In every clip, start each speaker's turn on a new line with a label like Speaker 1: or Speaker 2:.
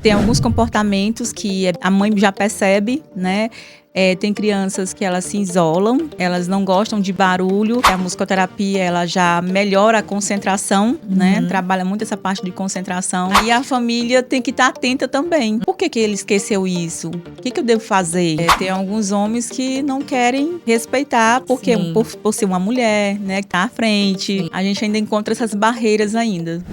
Speaker 1: Tem alguns comportamentos que a mãe já percebe, né? Tem crianças que elas se isolam, elas não gostam de barulho. A musicoterapia, ela já melhora a concentração, né? Trabalha muito essa parte de concentração. E a família tem que estar atenta também. Por que ele esqueceu isso? O que eu devo fazer? Tem alguns homens que não querem respeitar, porque por ser uma mulher, né? Que tá à frente. A gente ainda encontra essas barreiras ainda.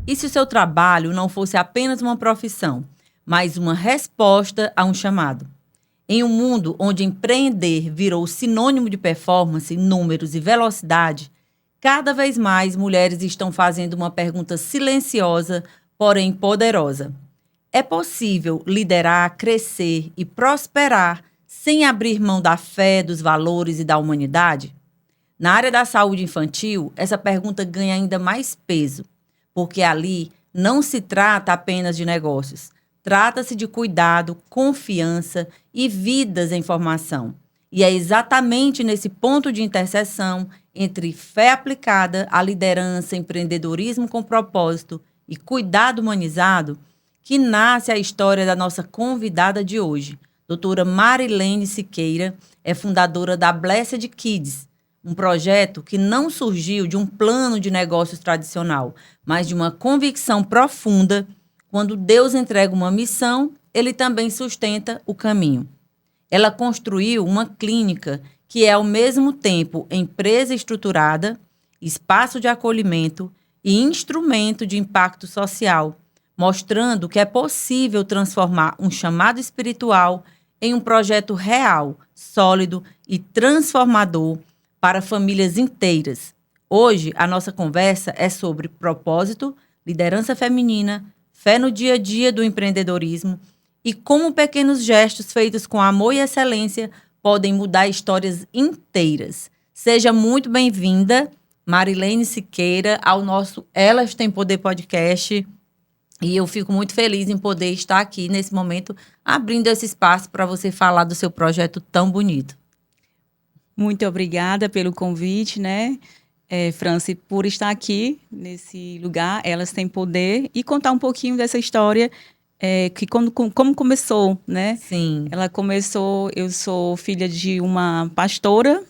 Speaker 2: E se o seu trabalho não fosse apenas uma profissão, mas uma resposta a um chamado? Em um mundo onde empreender virou sinônimo de performance, números e velocidade, cada vez mais mulheres estão fazendo uma pergunta silenciosa, porém poderosa. É possível liderar, crescer e prosperar sem abrir mão da fé, dos valores e da humanidade? Na área da saúde infantil, essa pergunta ganha ainda mais peso, porque ali não se trata apenas de negócios. Trata-se de cuidado, confiança e vidas em formação. E é exatamente nesse ponto de interseção entre fé aplicada, a liderança, empreendedorismo com propósito e cuidado humanizado que nasce a história da nossa convidada de hoje. Doutora Marilene Siqueira é fundadora da Blessed Kids, um projeto que não surgiu de um plano de negócios tradicional, mas de uma convicção profunda. Quando Deus entrega uma missão, ele também sustenta o caminho. Ela construiu uma clínica que é, ao mesmo tempo, empresa estruturada, espaço de acolhimento e instrumento de impacto social, mostrando que é possível transformar um chamado espiritual em um projeto real, sólido e transformador para famílias inteiras. Hoje, a nossa conversa é sobre propósito, liderança feminina, fé no dia a dia do empreendedorismo e como pequenos gestos feitos com amor e excelência podem mudar histórias inteiras. Seja muito bem-vinda, Marilene Siqueira, ao nosso Elas Têm Poder podcast. E eu fico muito feliz em poder estar aqui nesse momento, abrindo esse espaço para você falar do seu projeto tão bonito.
Speaker 1: Muito obrigada pelo convite, né? Franci, por estar aqui nesse lugar, Elas Têm Poder, e contar um pouquinho dessa história, como começou, né?
Speaker 2: Sim.
Speaker 1: Ela começou, eu sou filha de uma pastora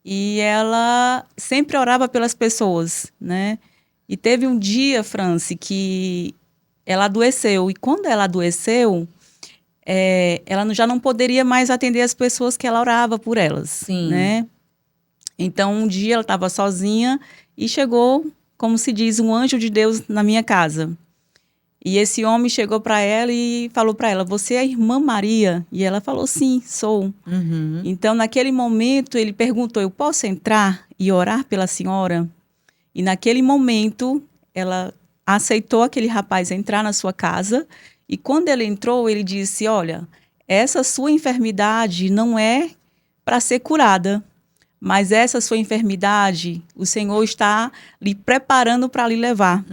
Speaker 1: e ela sempre orava pelas pessoas, né? E teve um dia, Franci, que ela adoeceu, e quando ela adoeceu, ela já não poderia mais atender as pessoas que ela orava por elas,
Speaker 2: Sim.
Speaker 1: né? Então, um dia ela estava sozinha e chegou, como se diz, um anjo de Deus na minha casa. E esse homem chegou para ela e falou para ela: "Você é a irmã Maria?" E ela falou: "Sim, sou." Então, naquele momento, ele perguntou: "Eu posso entrar e orar pela senhora?" E naquele momento, ela aceitou aquele rapaz entrar na sua casa. E quando ele entrou, ele disse: "Olha, essa sua enfermidade não é para ser curada, mas essa sua enfermidade, o Senhor está lhe preparando para lhe levar."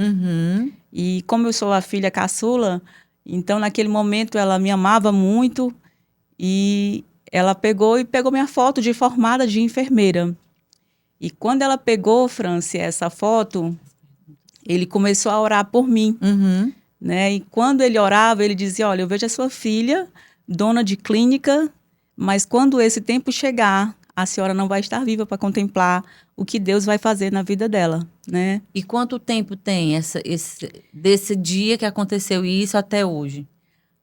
Speaker 1: E como eu sou a filha caçula, então naquele momento ela me amava muito e ela pegou minha foto de formada de enfermeira. E quando ela pegou, Franci, essa foto, ele começou a orar por mim, né? E quando ele orava, ele dizia: "Olha, eu vejo a sua filha, dona de clínica, mas quando esse tempo chegar, a senhora não vai estar viva para contemplar o que Deus vai fazer na vida dela", né?
Speaker 2: E quanto tempo tem desse dia que aconteceu isso até hoje?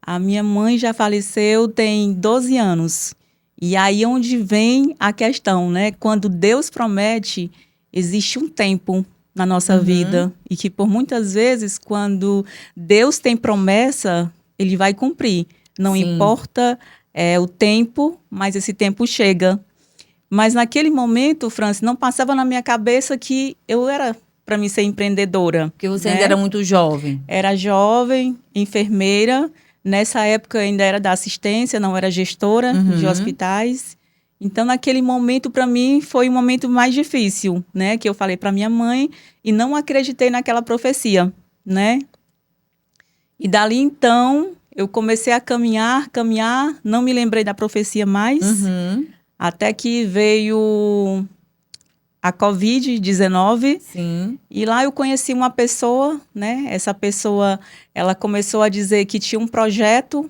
Speaker 1: A minha mãe já faleceu tem 12 anos. E aí onde vem a questão, né? Quando Deus promete, existe um tempo na nossa vida. E que por muitas vezes, quando Deus tem promessa, ele vai cumprir. Não importa o tempo, mas esse tempo chega. Mas naquele momento, Franci, não passava na minha cabeça que eu era para mim ser empreendedora.
Speaker 2: Porque você
Speaker 1: né?
Speaker 2: ainda era muito jovem.
Speaker 1: Era jovem, enfermeira. Nessa época ainda era da assistência, não era gestora de hospitais. Então, naquele momento, para mim, foi um momento mais difícil, né? Que eu falei para minha mãe e não acreditei naquela profecia, né? E dali, então, eu comecei a caminhar, não me lembrei da profecia mais. Até que veio a Covid-19.
Speaker 2: Sim.
Speaker 1: E lá eu conheci uma pessoa, né? Essa pessoa, ela começou a dizer que tinha um projeto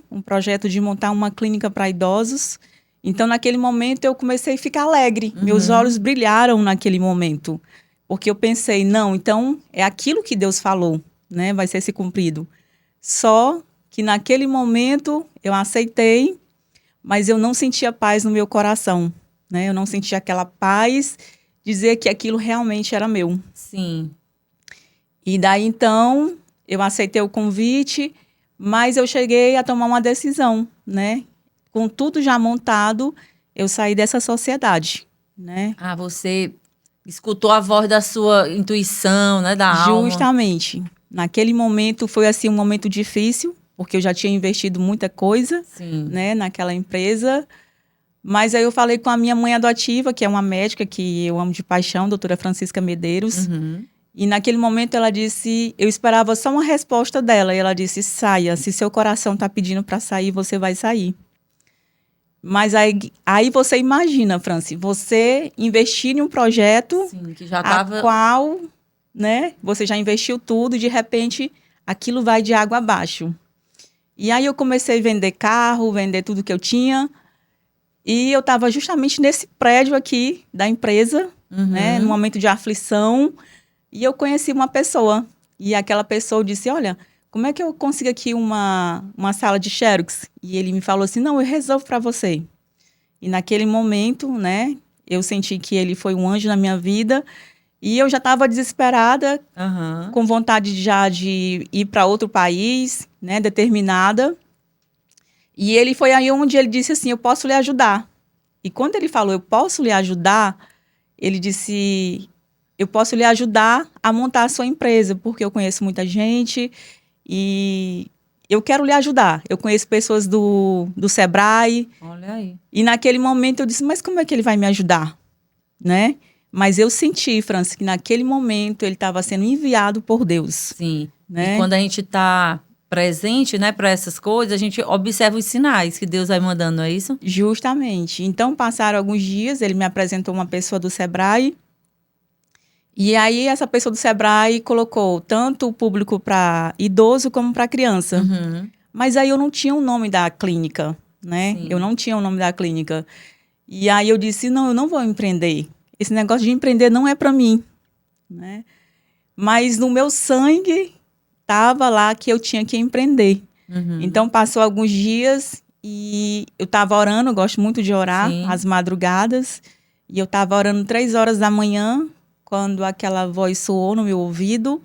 Speaker 1: de montar uma clínica para idosos. Então, naquele momento, eu comecei a ficar alegre. Meus olhos brilharam naquele momento. Porque eu pensei, não, então é aquilo que Deus falou, né? Vai ser se cumprido. Só que naquele momento eu aceitei, mas eu não sentia paz no meu coração, né? Eu não sentia aquela paz, dizer que aquilo realmente era meu.
Speaker 2: Sim.
Speaker 1: E daí, então, eu aceitei o convite, mas eu cheguei a tomar uma decisão, né? Com tudo já montado, eu saí dessa sociedade, né?
Speaker 2: Ah, você escutou a voz da sua intuição, né, da alma.
Speaker 1: Justamente. Naquele momento foi assim um momento difícil, porque eu já tinha investido muita coisa,
Speaker 2: Sim.
Speaker 1: né, naquela empresa. Mas aí eu falei com a minha mãe adotiva, que é uma médica que eu amo de paixão, doutora Francisca Medeiros. E naquele momento ela disse, eu esperava só uma resposta dela. E ela disse, saia, se seu coração está pedindo para sair, você vai sair. Mas aí você imagina, Franci, você investir em um projeto
Speaker 2: Sim, que já tava...
Speaker 1: a qual, né, você já investiu tudo e de repente aquilo vai de água abaixo. E aí eu comecei a vender carro, vender tudo que eu tinha. E eu estava justamente nesse prédio aqui da empresa, né, no momento de aflição. E eu conheci uma pessoa. E aquela pessoa disse, olha, como é que eu consigo aqui uma sala de Xerox? E ele me falou assim, não, eu resolvo para você. E naquele momento, né, eu senti que ele foi um anjo na minha vida. E eu já estava desesperada, com vontade já de ir para outro país, né, determinada. E ele foi aí onde ele disse assim, eu posso lhe ajudar. E quando ele falou, eu posso lhe ajudar, ele disse, eu posso lhe ajudar a montar a sua empresa, porque eu conheço muita gente e eu quero lhe ajudar. Eu conheço pessoas do Sebrae.
Speaker 2: Olha aí.
Speaker 1: E naquele momento eu disse, mas como é que ele vai me ajudar? Né? Mas eu senti, Francis, que naquele momento ele estava sendo enviado por Deus.
Speaker 2: Sim.
Speaker 1: Né?
Speaker 2: E quando a gente está presente, né, para essas coisas, a gente observa os sinais que Deus vai mandando, não é isso?
Speaker 1: Justamente. Então, passaram alguns dias, ele me apresentou uma pessoa do Sebrae. E aí, essa pessoa do Sebrae colocou tanto o público para idoso como para criança. Mas aí eu não tinha o nome da clínica, né?
Speaker 2: Sim.
Speaker 1: Eu não tinha o nome da clínica. E aí eu disse, não, eu não vou empreender. Esse negócio de empreender não é para mim, né? Mas no meu sangue estava lá que eu tinha que empreender. Então, passou alguns dias e eu estava orando, eu gosto muito de orar,
Speaker 2: Sim.
Speaker 1: às madrugadas. E eu estava orando 3 horas da manhã, quando aquela voz soou no meu ouvido.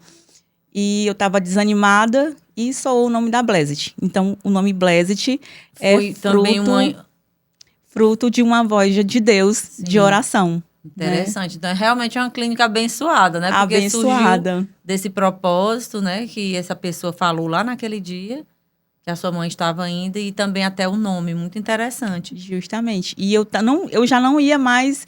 Speaker 1: E eu estava desanimada e soou o nome da Blessed. Então, o nome Blessed
Speaker 2: Foi também
Speaker 1: fruto de uma voz de Deus,
Speaker 2: Sim.
Speaker 1: de oração.
Speaker 2: Interessante. Né? Então, realmente é uma clínica abençoada, né? Porque
Speaker 1: abençoada.
Speaker 2: Surgiu desse propósito, né? Que essa pessoa falou lá naquele dia, que a sua mãe estava indo, e também até o nome, muito interessante.
Speaker 1: Justamente. E eu já não ia mais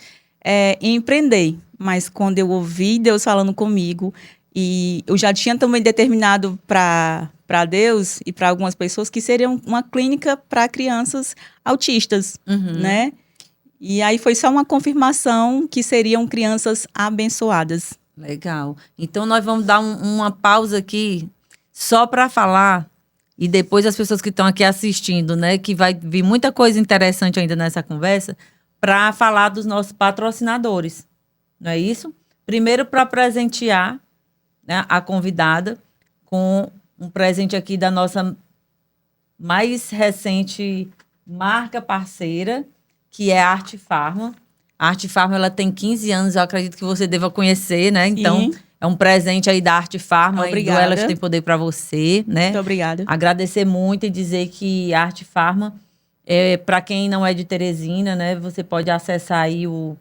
Speaker 1: empreender, mas quando eu ouvi Deus falando comigo, e eu já tinha também determinado para Deus e para algumas pessoas que seria uma clínica para crianças autistas, né? E aí foi só uma confirmação que seriam crianças abençoadas.
Speaker 2: Legal. Então, nós vamos dar uma pausa aqui só para falar, e depois as pessoas que estão aqui assistindo, né, que vai vir muita coisa interessante ainda nessa conversa, para falar dos nossos patrocinadores. Não é isso? Primeiro, para presentear, né, a convidada com um presente aqui da nossa mais recente marca parceira, que é a Arte Farma. A Arte Farma, ela tem 15 anos, eu acredito que você deva conhecer, né? Então,
Speaker 1: Sim.
Speaker 2: é um presente aí da Arte Farma.
Speaker 1: Obrigada.
Speaker 2: E do Elas Tem Poder para você, né?
Speaker 1: Muito obrigada.
Speaker 2: Agradecer muito e dizer que a Arte Farma, para quem não é de Teresina, né? Você pode acessar aí o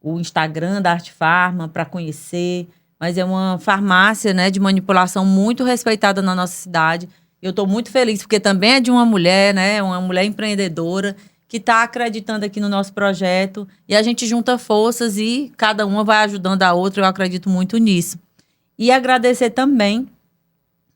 Speaker 2: Instagram da Arte Farma para conhecer. Mas é uma farmácia, né, de manipulação muito respeitada na nossa cidade. Eu estou muito feliz, porque também é de uma mulher, né? Uma mulher empreendedora, que está acreditando aqui no nosso projeto, e a gente junta forças e cada uma vai ajudando a outra, eu acredito muito nisso. E agradecer também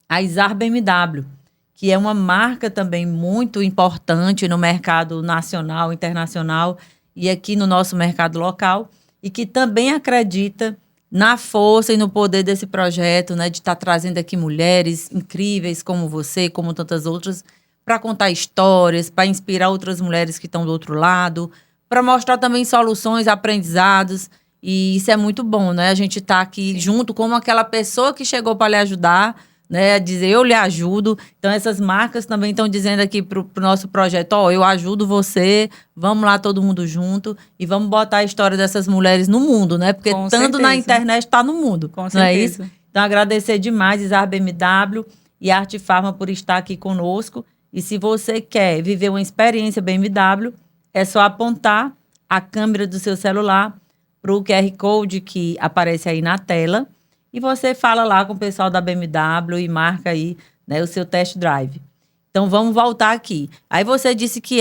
Speaker 2: a Izar BMW, que é uma marca também muito importante no mercado nacional, internacional, e aqui no nosso mercado local, e que também acredita na força e no poder desse projeto, né, de estar trazendo aqui mulheres incríveis como você, como tantas outras, para contar histórias, para inspirar outras mulheres que estão do outro lado, para mostrar também soluções, aprendizados. E isso é muito bom, né? A gente tá aqui junto como aquela pessoa que chegou para lhe ajudar, né? Dizer, eu lhe ajudo. Então, essas marcas também estão dizendo aqui pro nosso projeto, ó, eu ajudo você, vamos lá todo mundo junto e vamos botar a história dessas mulheres no mundo, né? Porque
Speaker 1: Com
Speaker 2: tanto na
Speaker 1: certeza.
Speaker 2: internet, tá no mundo.
Speaker 1: Com
Speaker 2: não é isso?
Speaker 1: certeza.
Speaker 2: Então, agradecer demais, Isar BMW e Arte Farma por estar aqui conosco. E se você quer viver uma experiência BMW, é só apontar a câmera do seu celular para o QR Code que aparece aí na tela e você fala lá com o pessoal da BMW e marca aí, né, o seu test drive. Então, vamos voltar aqui. Aí você disse que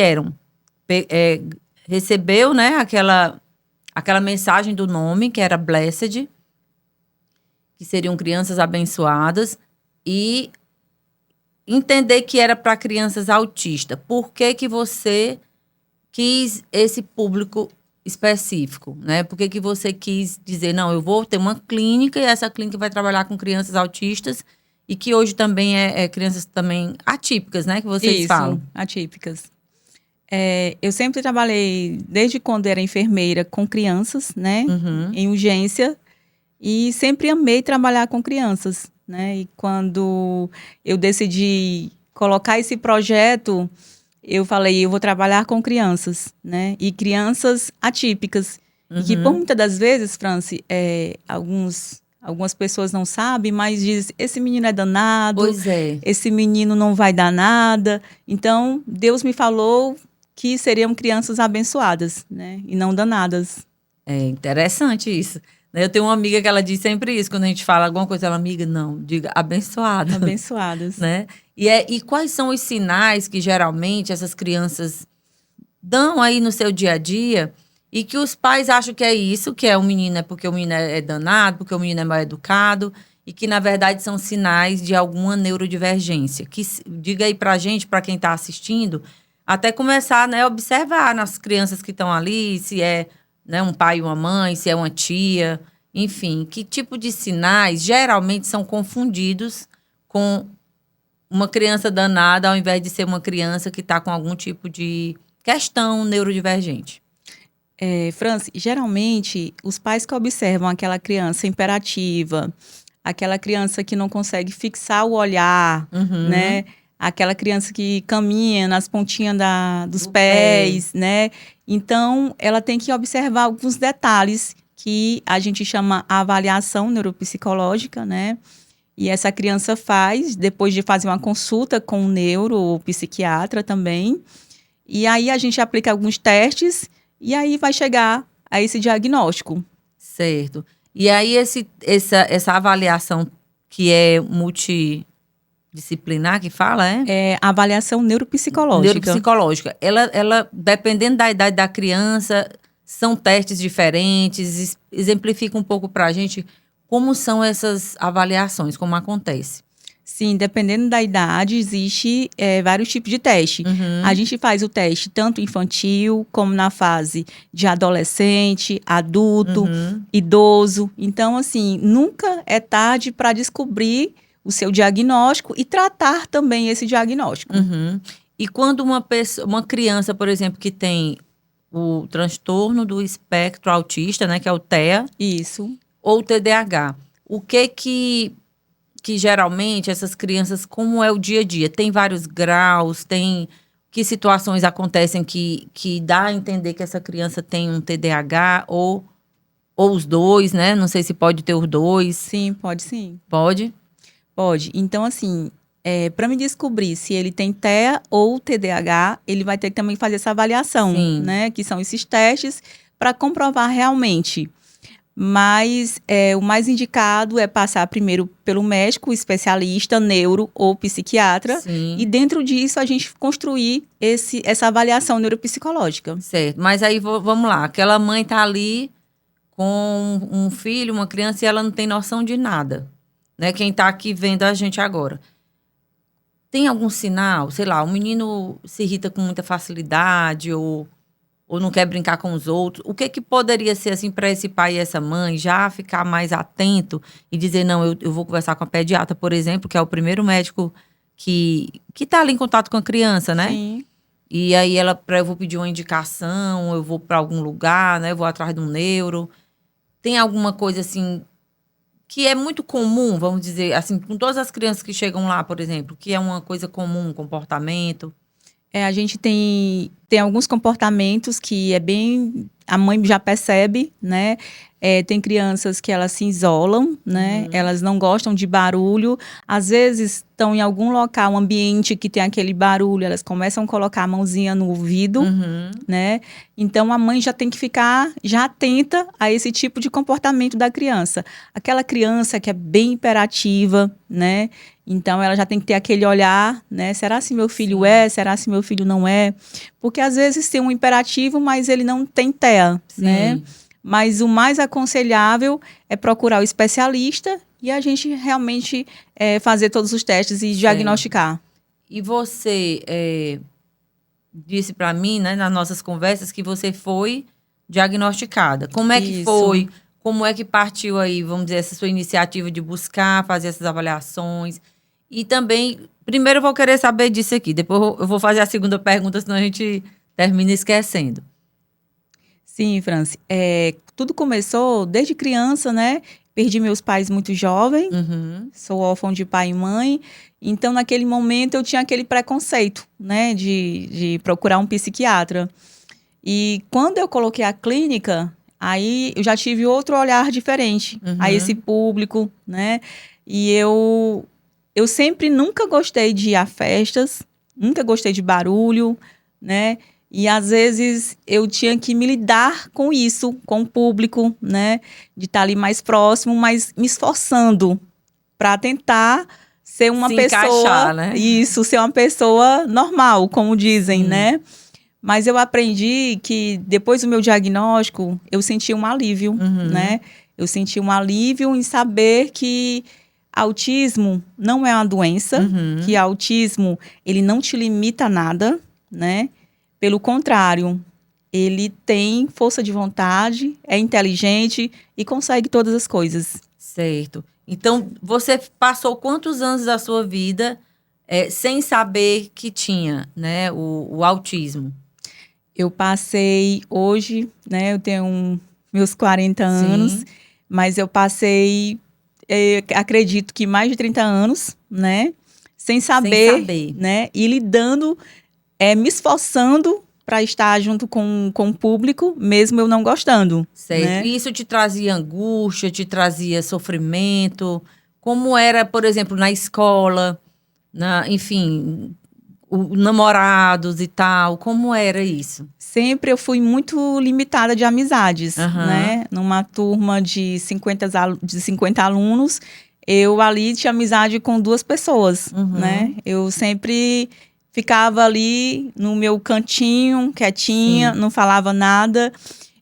Speaker 2: recebeu, né, aquela mensagem do nome, que era Blessed, que seriam crianças abençoadas, e entender que era para crianças autistas. Por que você quis esse público específico, né? Por que você quis dizer, não, eu vou ter uma clínica e essa clínica vai trabalhar com crianças autistas e que hoje também é crianças também atípicas, né? Que vocês falam.
Speaker 1: Atípicas. Eu sempre trabalhei, desde quando era enfermeira, com crianças, né? Em urgência. E sempre amei trabalhar com crianças, né? E quando eu decidi colocar esse projeto, eu falei, eu vou trabalhar com crianças, né? E crianças atípicas. E que por muitas das vezes, Franci, algumas pessoas não sabem, mas dizem, esse menino é danado,
Speaker 2: Pois é.
Speaker 1: esse menino não vai dar nada. Então, Deus me falou que seriam crianças abençoadas, né? E não danadas.
Speaker 2: É interessante isso. Eu tenho uma amiga que ela diz sempre isso, quando a gente fala alguma coisa, ela, amiga, não, diga abençoada.
Speaker 1: Abençoadas.
Speaker 2: Né? E quais são os sinais que geralmente essas crianças dão aí no seu dia a dia e que os pais acham que é isso, que é o menino é porque o menino é danado, porque o menino é mal educado e que, na verdade, são sinais de alguma neurodivergência. Diga aí pra gente, pra quem tá assistindo, até começar, né, a observar nas crianças que estão ali, se é, né, um pai e uma mãe, se é uma tia, enfim, que tipo de sinais geralmente são confundidos com uma criança danada ao invés de ser uma criança que está com algum tipo de questão neurodivergente.
Speaker 1: Franci, geralmente, os pais que observam aquela criança imperativa, aquela criança que não consegue fixar o olhar, né? Aquela criança que caminha nas pontinhas dos pés, né? Então, ela tem que observar alguns detalhes que a gente chama a avaliação neuropsicológica, né? E essa criança faz, depois de fazer uma consulta com um neuro ou psiquiatra também. E aí a gente aplica alguns testes e aí vai chegar a esse diagnóstico.
Speaker 2: Certo. E aí essa avaliação que é multidisciplinar, que fala,
Speaker 1: É a avaliação neuropsicológica.
Speaker 2: Neuropsicológica. Ela, dependendo da idade da criança, são testes diferentes. Exemplifica um pouco para a gente como são essas avaliações, como acontece.
Speaker 1: Sim, dependendo da idade, existe vários tipos de teste. A gente faz o teste tanto infantil, como na fase de adolescente, adulto, idoso. Então, assim, nunca é tarde para descobrir o seu diagnóstico e tratar também esse diagnóstico.
Speaker 2: E quando uma criança, por exemplo, que tem o transtorno do espectro autista, né, que é o TEA.
Speaker 1: Isso.
Speaker 2: Ou TDAH. O que geralmente essas crianças, como é o dia a dia? Tem vários graus, que situações acontecem que dá a entender que essa criança tem um TDAH ou os dois, né? Não sei se pode ter os dois.
Speaker 1: Sim, pode sim.
Speaker 2: Pode?
Speaker 1: Pode. Então, assim, para me descobrir se ele tem TEA ou TDAH, ele vai ter que também fazer essa avaliação, né? Que são esses testes para comprovar realmente. Mas o mais indicado é passar primeiro pelo médico, especialista, neuro ou psiquiatra.
Speaker 2: Sim.
Speaker 1: E dentro disso a gente construir essa avaliação neuropsicológica.
Speaker 2: Certo. Mas aí vamos lá. Aquela mãe tá ali com um filho, uma criança, e ela não tem noção de nada. Né? Quem tá aqui vendo a gente agora. Tem algum sinal? Sei lá, o menino se irrita com muita facilidade ou ou não quer brincar com os outros. O que poderia ser assim para esse pai e essa mãe já ficar mais atento e dizer, não, eu vou conversar com a pediatra, por exemplo, que é o primeiro médico que tá ali em contato com a criança, né?
Speaker 1: Sim.
Speaker 2: E aí eu vou pedir uma indicação, eu vou para algum lugar, né? Eu vou atrás de um neuro. Tem alguma coisa assim que é muito comum, vamos dizer, assim, com todas as crianças que chegam lá, por exemplo, que é uma coisa comum, comportamento?
Speaker 1: A gente tem alguns comportamentos que é bem... A mãe já percebe, né? Tem crianças que elas se isolam, né? Elas não gostam de barulho. Às vezes estão em algum local, um ambiente que tem aquele barulho, elas começam a colocar a mãozinha no ouvido, né? Então, a mãe já tem que ficar já atenta a esse tipo de comportamento da criança. Aquela criança que é bem hiperativa, né? Então, ela já tem que ter aquele olhar, né? Será se meu filho é? Será se meu filho não é? Porque, às vezes, tem um hiperativo, mas ele não tem TEA, né? Mas o mais aconselhável é procurar o especialista e a gente realmente fazer todos os testes e diagnosticar.
Speaker 2: E você disse para mim, né, nas nossas conversas, que você foi diagnosticada. Como é que foi? Como é que partiu aí, vamos dizer, essa sua iniciativa de buscar, fazer essas avaliações? E também, primeiro eu vou querer saber disso aqui, depois eu vou fazer a segunda pergunta, senão a gente termina esquecendo.
Speaker 1: Sim, Franci. Tudo começou desde criança, né? Perdi meus pais muito jovem, sou órfão de pai e mãe. Então, naquele momento, eu tinha aquele preconceito, né? De procurar um psiquiatra. E quando eu coloquei a clínica, aí eu já tive outro olhar diferente a esse público, né? E eu sempre nunca gostei de ir a festas, nunca gostei de barulho, né? E às vezes eu tinha que me lidar com isso, com o público, né? De estar ali mais próximo, mas me esforçando para tentar ser uma pessoa,
Speaker 2: encaixar, né?
Speaker 1: Isso, ser uma pessoa normal, como dizem, né? Mas eu aprendi que depois do meu diagnóstico, eu senti um alívio, né? Eu senti um alívio em saber que autismo não é uma doença, que autismo, ele não te limita a nada, né? Pelo contrário, ele tem força de vontade, é inteligente e consegue todas as coisas.
Speaker 2: Certo. Então, você passou quantos anos da sua vida sem saber que tinha, né, o autismo?
Speaker 1: Eu passei hoje, né, eu tenho meus 40 anos, mas eu passei, acredito que mais de 30 anos, né, sem saber. Né, e lidando, me esforçando para estar junto com o público, mesmo eu não gostando.
Speaker 2: Certo.
Speaker 1: Né?
Speaker 2: E isso te trazia angústia, te trazia sofrimento? Como era, por exemplo, na escola, enfim, namorados e tal? Como era isso?
Speaker 1: Sempre eu fui muito limitada de amizades, né? Numa turma de 50 alunos, eu ali tinha amizade com 2 pessoas, né? Eu sempre ficava ali no meu cantinho, quietinha, não falava nada.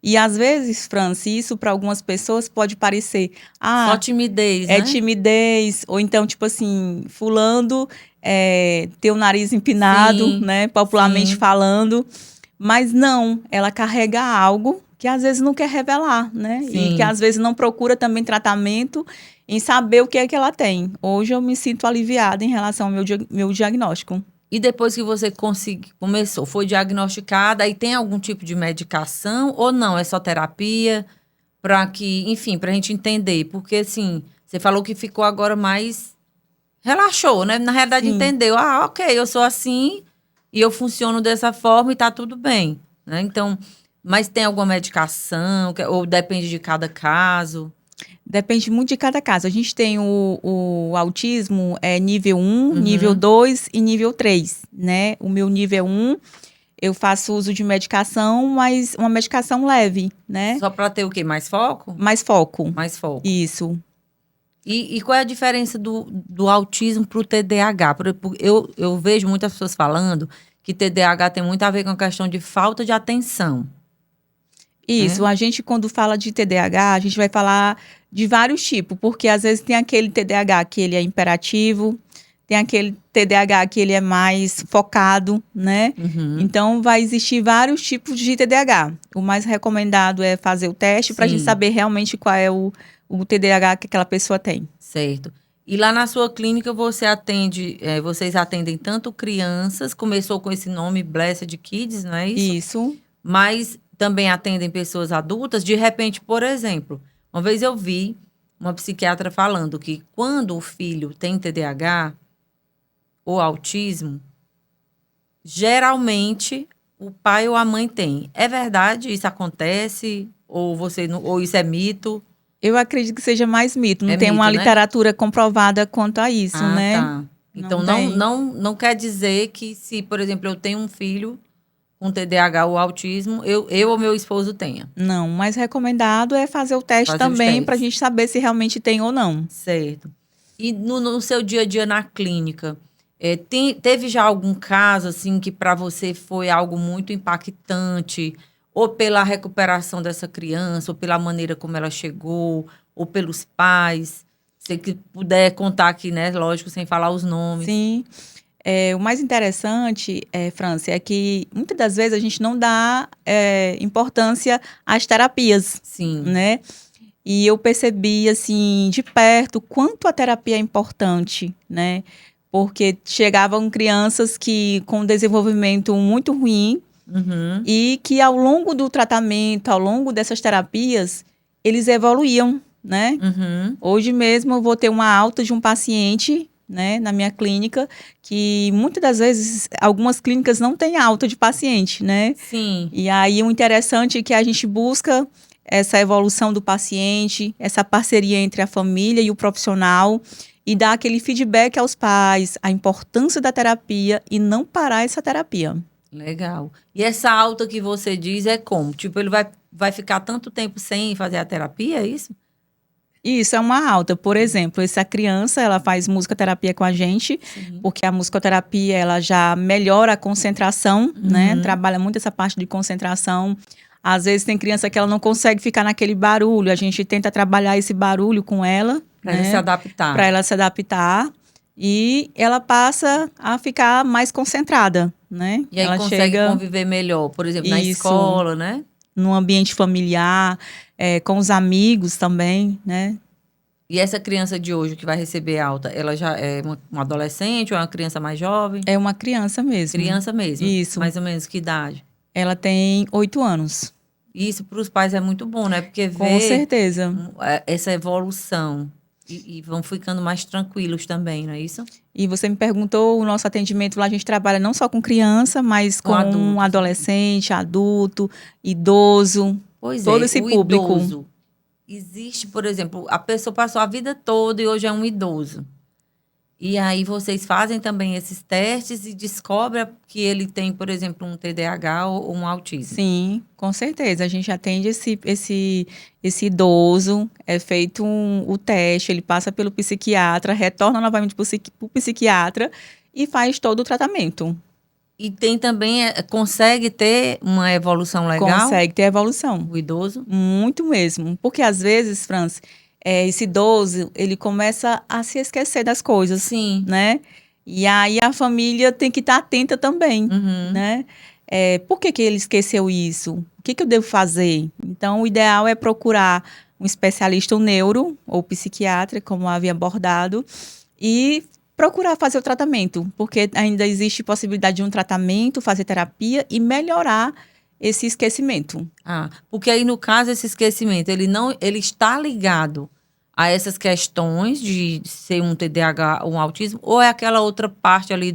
Speaker 1: E às vezes, Franci, isso para algumas pessoas pode parecer...
Speaker 2: só timidez, né?
Speaker 1: É timidez. Ou então, tipo assim, fulano ter o nariz empinado, né? Popularmente falando. Mas não, ela carrega algo que às vezes não quer revelar, né? E que às vezes não procura também tratamento em saber o que é que ela tem. Hoje eu me sinto aliviada em relação ao meu diagnóstico.
Speaker 2: E depois que você foi diagnosticada, aí tem algum tipo de medicação ou não? É só terapia? Para que, enfim, para a gente entender. Porque, assim, você falou que ficou agora mais... Relaxou, né? Na realidade, entendeu. Ok, eu sou assim e eu funciono dessa forma e tá tudo bem, né? Então, mas tem alguma medicação? Ou depende de cada caso?
Speaker 1: Depende muito de cada caso. A gente tem o autismo nível 1, nível 2 e nível 3, né? O meu nível 1, eu faço uso de medicação, mas uma medicação leve, né?
Speaker 2: Só para ter o quê? Mais foco?
Speaker 1: Mais foco.
Speaker 2: Mais foco.
Speaker 1: Isso.
Speaker 2: E qual é a diferença do autismo para o TDAH? Eu vejo muitas pessoas falando que TDAH tem muito a ver com a questão de falta de atenção.
Speaker 1: Isso, a gente quando fala de TDAH, a gente vai falar de vários tipos, porque às vezes tem aquele TDAH que ele é imperativo, tem aquele TDAH que ele é mais focado, né?
Speaker 2: Uhum.
Speaker 1: Então, vai existir vários tipos de TDAH. O mais recomendado é fazer o teste para a gente
Speaker 2: Sim.
Speaker 1: saber realmente qual é o TDAH que aquela pessoa tem.
Speaker 2: Certo. E lá na sua clínica vocês atendem tanto crianças, começou com esse nome Blessed Kids, não é isso?
Speaker 1: Isso.
Speaker 2: Mas também atendem pessoas adultas. De repente, por exemplo, uma vez eu vi uma psiquiatra falando que quando o filho tem TDAH ou autismo, geralmente o pai ou a mãe tem. É verdade? Isso acontece? Ou isso é mito?
Speaker 1: Eu acredito que seja mais mito. Não
Speaker 2: É
Speaker 1: tem uma
Speaker 2: mito, né?
Speaker 1: literatura comprovada quanto a isso,
Speaker 2: Ah,
Speaker 1: né?
Speaker 2: tá. Então
Speaker 1: tem.
Speaker 2: não quer dizer que se, por exemplo, eu tenho um filho com TDAH ou autismo, eu ou meu esposo tenha.
Speaker 1: Não, o mais recomendado é fazer o teste
Speaker 2: Fazer os
Speaker 1: também para a
Speaker 2: testes.
Speaker 1: gente saber se realmente tem ou não.
Speaker 2: Certo. E no seu dia a dia na clínica, teve já algum caso assim que para você foi algo muito impactante, ou pela recuperação dessa criança, ou pela maneira como ela chegou, ou pelos pais? Se que puder contar aqui, né? Lógico, sem falar os nomes.
Speaker 1: Sim. O mais interessante, França, é que muitas das vezes a gente não dá importância às terapias,
Speaker 2: Sim.
Speaker 1: né? E eu percebi, assim, de perto, quanto a terapia é importante, né? Porque chegavam crianças que com desenvolvimento muito ruim
Speaker 2: Uhum.
Speaker 1: e que ao longo do tratamento, ao longo dessas terapias, eles evoluíam, né?
Speaker 2: Uhum.
Speaker 1: Hoje mesmo eu vou ter uma alta de um paciente, né, na minha clínica, que muitas das vezes algumas clínicas não têm alta de paciente, né?
Speaker 2: Sim.
Speaker 1: E aí o interessante é que a gente busca essa evolução do paciente, essa parceria entre a família e o profissional e dar aquele feedback aos pais, a importância da terapia e não parar essa terapia.
Speaker 2: Legal. E essa alta que você diz é como? Tipo, ele vai ficar tanto tempo sem fazer a terapia, é isso?
Speaker 1: Isso é uma alta. Por exemplo, essa criança, ela faz musicoterapia com a gente,
Speaker 2: Sim.
Speaker 1: porque a musicoterapia, ela já melhora a concentração, né? Trabalha muito essa parte de concentração. Às vezes tem criança que ela não consegue ficar naquele barulho. A gente tenta trabalhar esse barulho com ela,
Speaker 2: Para ela
Speaker 1: né?
Speaker 2: se adaptar.
Speaker 1: Para ela se adaptar. E ela passa a ficar mais concentrada, né?
Speaker 2: E aí
Speaker 1: ela
Speaker 2: consegue
Speaker 1: chega
Speaker 2: conviver melhor, por exemplo, na
Speaker 1: Isso.
Speaker 2: escola, né?
Speaker 1: no ambiente familiar, com os amigos também, né?
Speaker 2: E essa criança de hoje que vai receber alta, ela já é uma adolescente ou é uma criança mais jovem?
Speaker 1: É uma criança mesmo.
Speaker 2: Criança mesmo.
Speaker 1: Isso.
Speaker 2: Mais ou menos que idade?
Speaker 1: Ela tem 8 anos.
Speaker 2: Isso para os pais é muito bom, né? Porque
Speaker 1: Com
Speaker 2: vê
Speaker 1: certeza.
Speaker 2: essa evolução e vão ficando mais tranquilos também, não é isso?
Speaker 1: E você me perguntou, o nosso atendimento lá, a gente trabalha não só com criança, mas com
Speaker 2: adultos.
Speaker 1: adolescente, adulto, idoso,
Speaker 2: Pois
Speaker 1: todo
Speaker 2: é,
Speaker 1: esse
Speaker 2: o
Speaker 1: público.
Speaker 2: idoso. Existe, por exemplo, a pessoa passou a vida toda e hoje é um idoso. E aí vocês fazem também esses testes e descobrem que ele tem, por exemplo, um TDAH ou um autismo.
Speaker 1: Sim, com certeza. A gente atende esse idoso, é feito o teste, ele passa pelo psiquiatra, retorna novamente para o psiquiatra e faz todo o tratamento.
Speaker 2: E tem também, consegue ter uma evolução legal?
Speaker 1: Consegue ter evolução.
Speaker 2: O idoso?
Speaker 1: Muito mesmo. Porque às vezes, Franz, esse idoso, ele começa a se esquecer das coisas.
Speaker 2: Sim.
Speaker 1: Né? E aí a família tem que estar atenta também,
Speaker 2: Uhum.
Speaker 1: né? Por que ele esqueceu isso? O que eu devo fazer? Então, o ideal é procurar um especialista, um neuro ou psiquiatra, como eu havia abordado, e procurar fazer o tratamento, porque ainda existe possibilidade de um tratamento, fazer terapia e melhorar esse esquecimento.
Speaker 2: Ah, porque aí, no caso, esse esquecimento, ele está ligado a essas questões de ser um TDAH ou um autismo, ou é aquela outra parte ali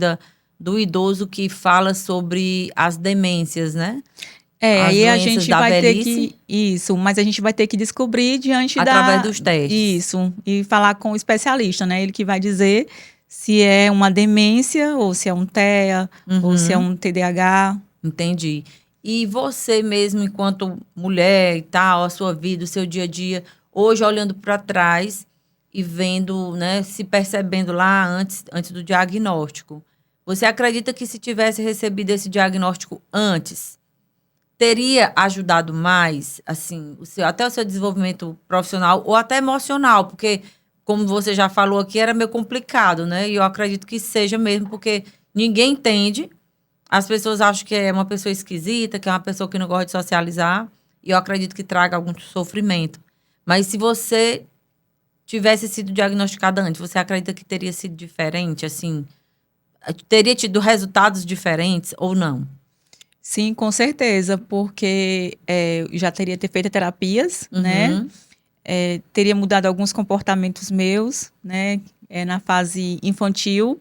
Speaker 2: do idoso que fala sobre as demências, né?
Speaker 1: Aí a
Speaker 2: doenças
Speaker 1: gente
Speaker 2: da
Speaker 1: vai ter
Speaker 2: velhice.
Speaker 1: Isso, mas a gente vai ter que descobrir
Speaker 2: Através dos testes.
Speaker 1: Isso, e falar com o especialista, né? Ele que vai dizer se é uma demência, ou se é um TEA, ou se é um TDAH.
Speaker 2: Entendi. E você mesmo, enquanto mulher e tal, a sua vida, o seu dia a dia, hoje olhando para trás e vendo, né, se percebendo lá antes do diagnóstico, você acredita que se tivesse recebido esse diagnóstico antes, teria ajudado mais, assim, até o seu desenvolvimento profissional ou até emocional? Porque como você já falou aqui, era meio complicado, né? E eu acredito que seja mesmo, porque ninguém entende. As pessoas acham que é uma pessoa esquisita, que é uma pessoa que não gosta de socializar. E eu acredito que traga algum sofrimento. Mas se você tivesse sido diagnosticada antes, você acredita que teria sido diferente, assim? Teria tido resultados diferentes ou não?
Speaker 1: Sim, com certeza, porque já teria ter feito terapias, né? Teria mudado alguns comportamentos meus, né? Na fase infantil,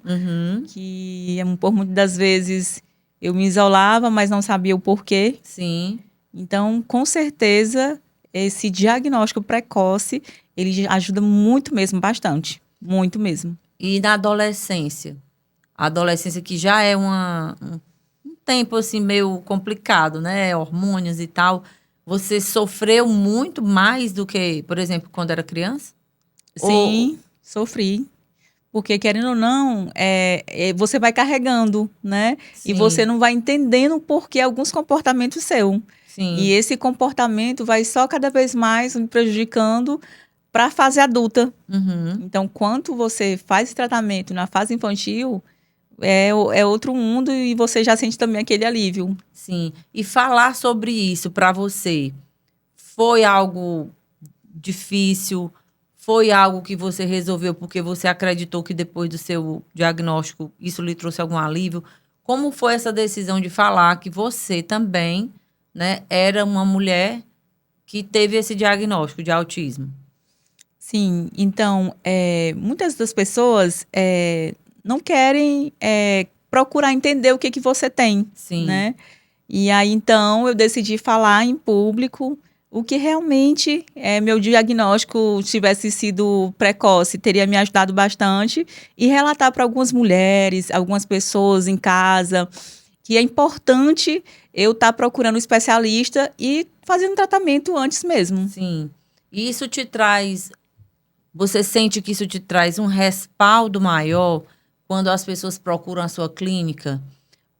Speaker 1: que por muitas das vezes eu me isolava, mas não sabia o porquê.
Speaker 2: Sim.
Speaker 1: Então, com certeza, esse diagnóstico precoce, ele ajuda muito mesmo, bastante. Muito mesmo.
Speaker 2: E na adolescência? A adolescência que já é um tempo, assim, meio complicado, né? Hormônios e tal. Você sofreu muito mais do que, por exemplo, quando era criança?
Speaker 1: Sim, sofri. Porque, querendo ou não, você vai carregando, né?
Speaker 2: Sim.
Speaker 1: E você não vai entendendo por que alguns comportamentos seus.
Speaker 2: Sim.
Speaker 1: E esse comportamento vai só cada vez mais me prejudicando para a fase adulta. Então, quando você faz esse tratamento na fase infantil, é outro mundo e você já sente também aquele alívio.
Speaker 2: Sim. E falar sobre isso para você foi algo difícil? Foi algo que você resolveu porque você acreditou que depois do seu diagnóstico isso lhe trouxe algum alívio? Como foi essa decisão de falar que você também, né, era uma mulher que teve esse diagnóstico de autismo?
Speaker 1: Sim, então, muitas das pessoas não querem procurar entender o que você tem,
Speaker 2: Sim.
Speaker 1: né? E aí, então, eu decidi falar em público o que realmente meu diagnóstico tivesse sido precoce, teria me ajudado bastante, e relatar para algumas mulheres, algumas pessoas em casa, que é importante eu estar procurando um especialista e fazendo tratamento antes mesmo.
Speaker 2: Sim. E isso te traz... Você sente que isso te traz um respaldo maior quando as pessoas procuram a sua clínica?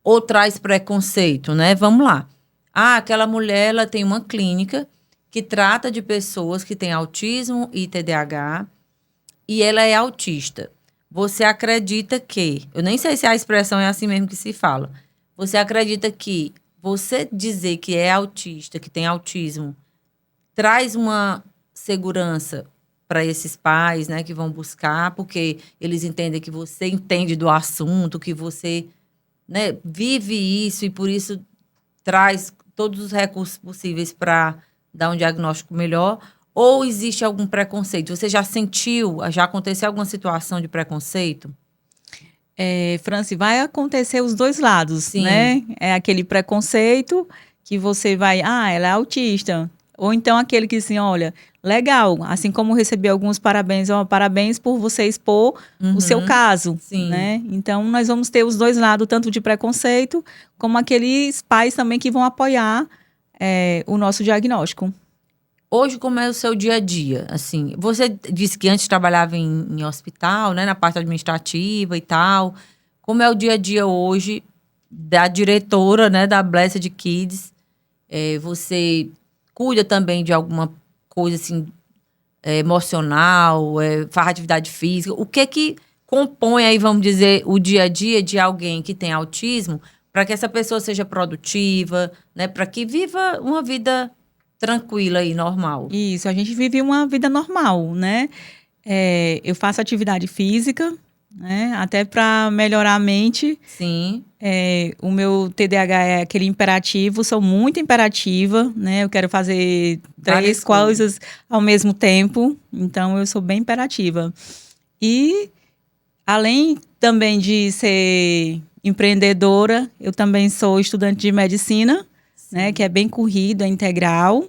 Speaker 2: Ou traz preconceito, né? Vamos lá. Aquela mulher, ela tem uma clínica que trata de pessoas que têm autismo e TDAH e ela é autista. Você acredita que... Eu nem sei se a expressão é assim mesmo que se fala. Você acredita que você dizer que é autista, que tem autismo, traz uma segurança para esses pais, né, que vão buscar, porque eles entendem que você entende do assunto, que você, né, vive isso e por isso traz todos os recursos possíveis para dar um diagnóstico melhor? Ou existe algum preconceito? Você já sentiu, já aconteceu alguma situação de preconceito?
Speaker 1: Franci, vai acontecer os dois lados,
Speaker 2: Sim.
Speaker 1: né? É aquele preconceito que você vai, ela é autista. Ou então aquele que assim, olha, legal, assim como recebi alguns parabéns, parabéns por você expor o seu caso,
Speaker 2: Sim.
Speaker 1: né? Então, nós vamos ter os dois lados, tanto de preconceito, como aqueles pais também que vão apoiar o nosso diagnóstico.
Speaker 2: Hoje, como é o seu dia a dia? Assim, você disse que antes trabalhava em hospital, né, na parte administrativa e tal. Como é o dia a dia hoje da diretora, né, da Blessed Kids? Você cuida também de alguma coisa assim emocional, faz atividade física? O que compõe aí, vamos dizer, o dia a dia de alguém que tem autismo para que essa pessoa seja produtiva, né, para que viva uma vida tranquila e normal?
Speaker 1: Isso, a gente vive uma vida normal, né? Eu faço atividade física, né? Até para melhorar a mente.
Speaker 2: Sim.
Speaker 1: O meu TDAH é aquele imperativo, sou muito imperativa, né? Eu quero fazer três coisas ao mesmo tempo, então eu sou bem imperativa. E além também de ser empreendedora, eu também sou estudante de medicina, né? Que é bem corrido, é integral.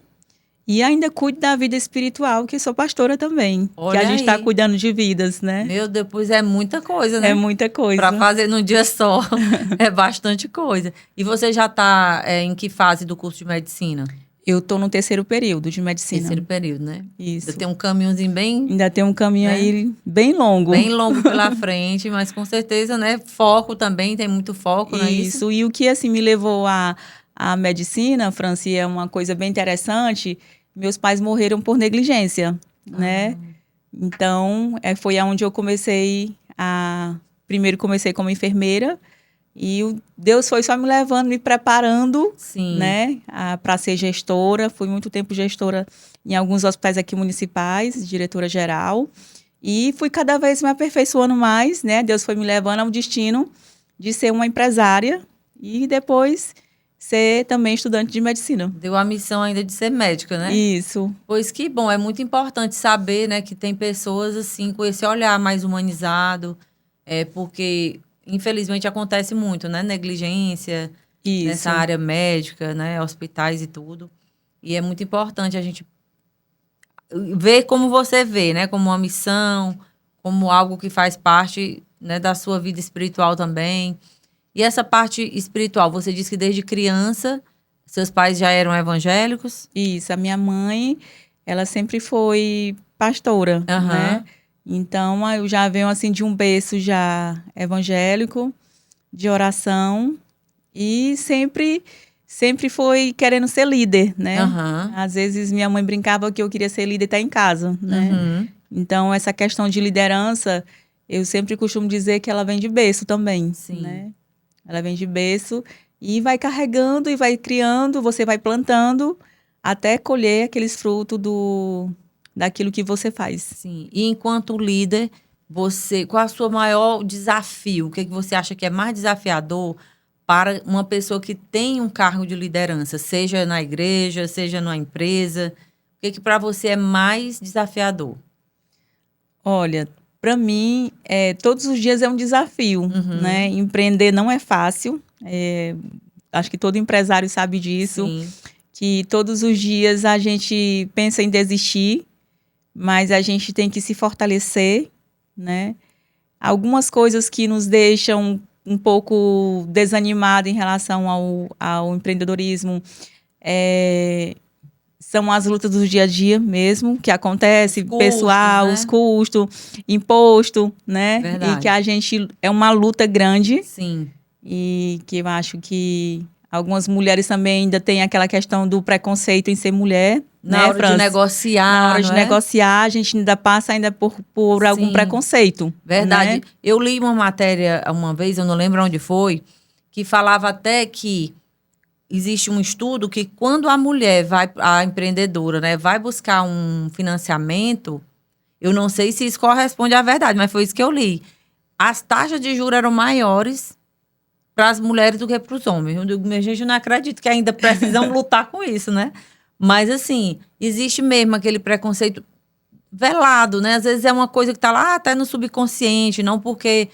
Speaker 1: E ainda cuido da vida espiritual, que sou pastora também.
Speaker 2: Olha,
Speaker 1: que a gente está
Speaker 2: aí.
Speaker 1: cuidando de vidas, né?
Speaker 2: Meu Deus, pois é muita coisa, né?
Speaker 1: É muita coisa.
Speaker 2: Para fazer num dia só, é bastante coisa. E você já está em que fase do curso de medicina?
Speaker 1: Eu estou no terceiro período de medicina.
Speaker 2: Terceiro período, né?
Speaker 1: Isso.
Speaker 2: Ainda tem um caminhozinho bem...
Speaker 1: Ainda tem um caminho, né, aí bem longo.
Speaker 2: Bem longo pela frente, mas com certeza, né? Foco também, tem muito foco, não é isso?
Speaker 1: Isso, e o que assim me levou à medicina, Franci, é uma coisa bem interessante. Meus pais morreram por negligência, né? Então, foi aonde eu comecei a... Primeiro comecei como enfermeira e Deus foi só me levando, me preparando,
Speaker 2: Sim.
Speaker 1: né, para ser gestora. Fui muito tempo gestora em alguns hospitais aqui municipais, diretora geral. E fui cada vez me aperfeiçoando mais, né? Deus foi me levando ao destino de ser uma empresária e depois ser também estudante de medicina.
Speaker 2: Deu a missão ainda de ser médica, né?
Speaker 1: Isso.
Speaker 2: Pois que bom, é muito importante saber, né, que tem pessoas assim com esse olhar mais humanizado, porque infelizmente acontece muito, né, negligência
Speaker 1: Isso.
Speaker 2: nessa área médica, né, hospitais e tudo. E é muito importante a gente ver como você vê, né, como uma missão, como algo que faz parte, né, da sua vida espiritual também. E essa parte espiritual, você disse que desde criança seus pais já eram evangélicos?
Speaker 1: Isso, a minha mãe, ela sempre foi pastora, né? Então, eu já venho assim de um berço já evangélico, de oração, e sempre foi querendo ser líder, né? Às vezes minha mãe brincava que eu queria ser líder até em casa, né? Então, essa questão de liderança, eu sempre costumo dizer que ela vem de berço também, né? Ela vem de berço e vai carregando e vai criando, você vai plantando até colher aqueles frutos daquilo que você faz.
Speaker 2: Sim. E enquanto líder, qual é o seu maior desafio? O que você acha que é mais desafiador para uma pessoa que tem um cargo de liderança, seja na igreja, seja numa empresa? O que para você é mais desafiador?
Speaker 1: Olha, para mim, todos os dias é um desafio, né? Empreender não é fácil. Acho que todo empresário sabe disso.
Speaker 2: Sim.
Speaker 1: Que todos os dias a gente pensa em desistir, mas a gente tem que se fortalecer, né? Algumas coisas que nos deixam um pouco desanimados em relação ao empreendedorismo são as lutas do dia a dia mesmo, que acontece, pessoal, né? Os custos, imposto, né?
Speaker 2: Verdade.
Speaker 1: E que a gente... É uma luta grande.
Speaker 2: Sim.
Speaker 1: E que eu acho que algumas mulheres também ainda têm aquela questão do preconceito em ser mulher.
Speaker 2: Na hora de negociar,
Speaker 1: na hora de negociar, a gente ainda passa por algum preconceito.
Speaker 2: Verdade.
Speaker 1: Né?
Speaker 2: Eu li uma matéria uma vez, eu não lembro onde foi, que falava até que existe um estudo que quando a mulher a empreendedora, né, vai buscar um financiamento, eu não sei se isso corresponde à verdade, mas foi isso que eu li. As taxas de juros eram maiores para as mulheres do que para os homens. Eu digo, minha gente, eu não acredito que ainda precisam lutar com isso, né? Mas, assim, existe mesmo aquele preconceito velado, né? Às vezes é uma coisa que está lá até no subconsciente, não porque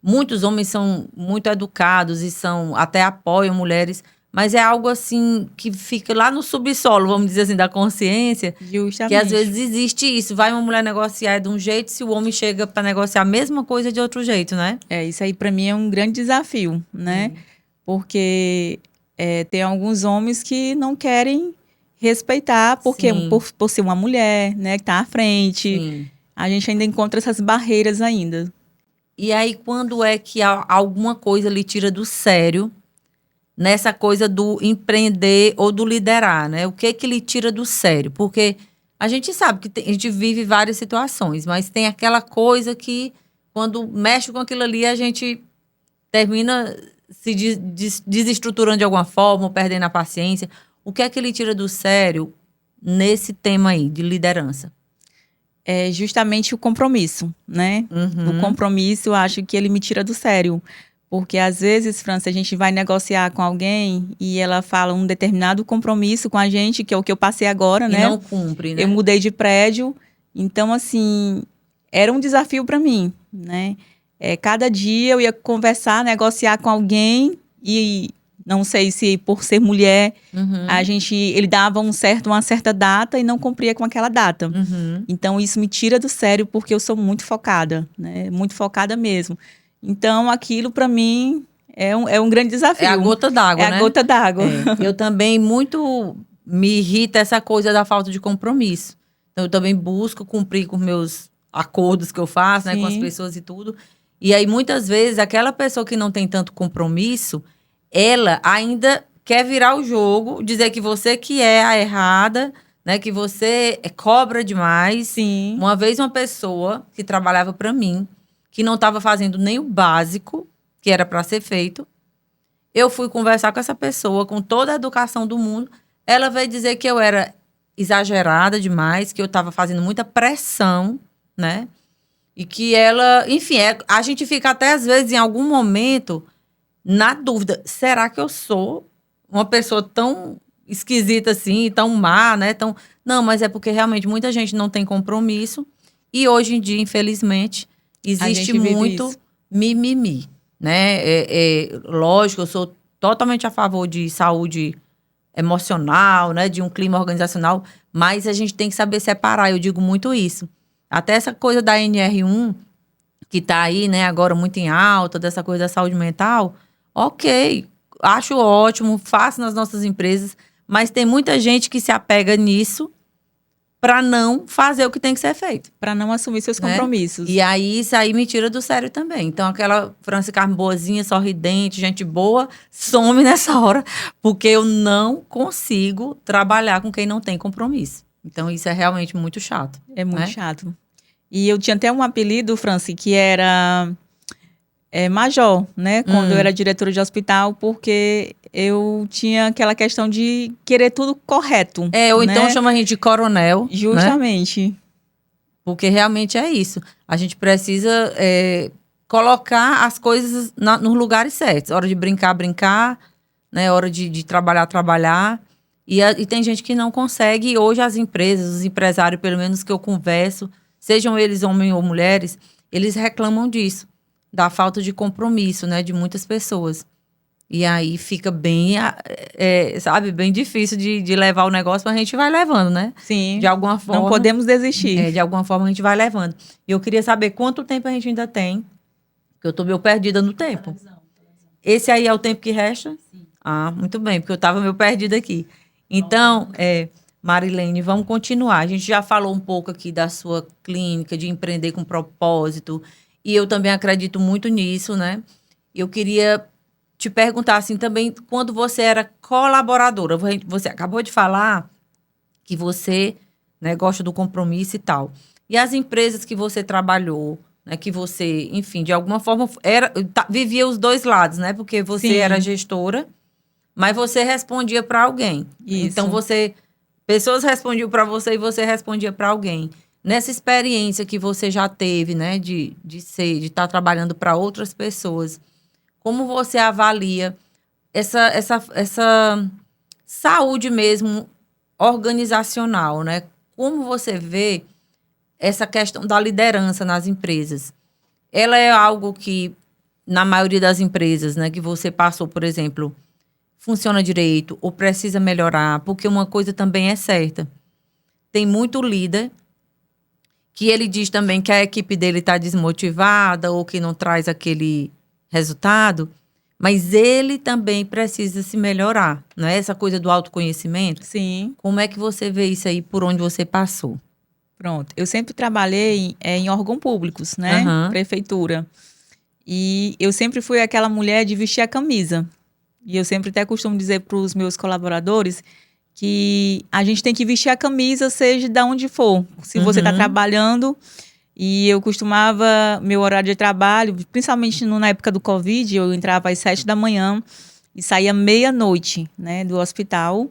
Speaker 2: muitos homens são muito educados e até apoiam mulheres, mas é algo, assim, que fica lá no subsolo, vamos dizer assim, da consciência.
Speaker 1: Justamente.
Speaker 2: Que às vezes existe isso. Vai uma mulher negociar de um jeito, se o homem chega para negociar a mesma coisa de outro jeito, né?
Speaker 1: Isso aí para mim é um grande desafio, né? Porque tem alguns homens que não querem respeitar, porque por ser uma mulher, né, que tá à frente.
Speaker 2: Sim.
Speaker 1: A gente ainda encontra essas barreiras ainda.
Speaker 2: E aí, quando é que alguma coisa lhe tira do sério nessa coisa do empreender ou do liderar, né? O que lhe tira do sério? Porque a gente sabe que a gente vive várias situações, mas tem aquela coisa que, quando mexe com aquilo ali, a gente termina se desestruturando de alguma forma, ou perdendo a paciência. O que lhe tira do sério nesse tema aí, de liderança?
Speaker 1: É justamente o compromisso, né? O compromisso, eu acho que ele me tira do sério. Porque, às vezes, França, a gente vai negociar com alguém e ela fala um determinado compromisso com a gente, que é o que eu passei agora, né?
Speaker 2: E não cumpre, né?
Speaker 1: Eu mudei de prédio. Então, assim, era um desafio para mim, né? Cada dia eu ia conversar, negociar com alguém e não sei se por ser mulher, ele dava uma certa data e não cumpria com aquela data. Então, isso me tira do sério porque eu sou muito focada, né? Muito focada mesmo. Então, aquilo para mim é um grande desafio.
Speaker 2: É a gota d'água, né?
Speaker 1: É a gota d'água.
Speaker 2: Eu também me irrita essa coisa da falta de compromisso. Então, eu também busco cumprir com meus acordos que eu faço, né, com as pessoas e tudo. E aí, muitas vezes, aquela pessoa que não tem tanto compromisso, ela ainda quer virar o jogo, dizer que você que é a errada, né? Que você cobra demais.
Speaker 1: Sim.
Speaker 2: Uma vez uma pessoa que trabalhava para mim, que não estava fazendo nem o básico que era para ser feito, eu fui conversar com essa pessoa, com toda a educação do mundo. Ela veio dizer que eu era exagerada demais, que eu estava fazendo muita pressão, né? E que ela, enfim, a gente fica até às vezes em algum momento na dúvida, será que eu sou uma pessoa tão esquisita assim, tão má, né? Não, mas é porque realmente muita gente não tem compromisso e hoje em dia, infelizmente, existe muito mimimi, né? Lógico, eu sou totalmente a favor de saúde emocional, né? De um clima organizacional, mas a gente tem que saber separar, eu digo muito isso. Até essa coisa da NR1, que tá aí, né, agora muito em alta, dessa coisa da saúde mental, ok, acho ótimo, faço nas nossas empresas, mas tem muita gente que se apega nisso para não fazer o que tem que ser feito.
Speaker 1: Para não assumir seus compromissos.
Speaker 2: E aí, isso aí me tira do sério também. Então, aquela Franci Carmen boazinha, sorridente, gente boa, some nessa hora, porque eu não consigo trabalhar com quem não tem compromisso. Então, isso é realmente muito chato.
Speaker 1: É muito chato. E eu tinha até um apelido, Franci, que era Major, né? Quando eu era diretora de hospital, porque eu tinha aquela questão de querer tudo correto.
Speaker 2: Ou
Speaker 1: né?
Speaker 2: então chama a gente de coronel.
Speaker 1: Justamente.
Speaker 2: Né? Porque realmente é isso. A gente precisa colocar as coisas nos lugares certos. Hora de brincar, brincar. Né? Hora de trabalhar, trabalhar. E tem gente que não consegue. E hoje as empresas, os empresários, pelo menos que eu converso, sejam eles homens ou mulheres, eles reclamam disso. Da falta de compromisso, né? De muitas pessoas. E aí fica bem, sabe, bem difícil de levar o negócio, mas a gente vai levando, né?
Speaker 1: Sim.
Speaker 2: De alguma forma.
Speaker 1: Não podemos desistir.
Speaker 2: De alguma forma a gente vai levando. E eu queria saber quanto tempo a gente ainda tem, porque eu tô meio perdida no tempo. Esse aí é o tempo que resta? Sim. Ah, muito bem, porque eu tava meio perdida aqui. Então, Marilene, vamos continuar. A gente já falou um pouco aqui da sua clínica, de empreender com propósito, e eu também acredito muito nisso, né? Eu queria te perguntar assim também, quando você era colaboradora, você acabou de falar que você, né, gosta do compromisso e tal. E as empresas que você trabalhou, né, que você, enfim, de alguma forma vivia os dois lados, né? Porque você
Speaker 1: Sim.
Speaker 2: era gestora, mas você respondia para alguém.
Speaker 1: Isso.
Speaker 2: Então pessoas respondiam para você e você respondia para alguém. Nessa experiência que você já teve, né, de estar trabalhando para outras pessoas, como você avalia essa saúde mesmo organizacional, né? Como você vê essa questão da liderança nas empresas? Ela é algo que, na maioria das empresas, né, que você passou, por exemplo, funciona direito ou precisa melhorar? Porque uma coisa também é certa. Tem muito líder que ele diz também que a equipe dele está desmotivada ou que não traz aquele resultado, mas ele também precisa se melhorar, não é? Essa coisa do autoconhecimento.
Speaker 1: Sim.
Speaker 2: Como é que você vê isso aí por onde você passou?
Speaker 1: Pronto. Eu sempre trabalhei em órgãos públicos, né?
Speaker 2: Uhum.
Speaker 1: Prefeitura. E eu sempre fui aquela mulher de vestir a camisa. E eu sempre até costumo dizer para os meus colaboradores que a gente tem que vestir a camisa, seja de onde for. Se você está trabalhando, e eu costumava, meu horário de trabalho, principalmente na época do Covid, eu entrava às 7 da manhã e saía meia-noite, né, do hospital.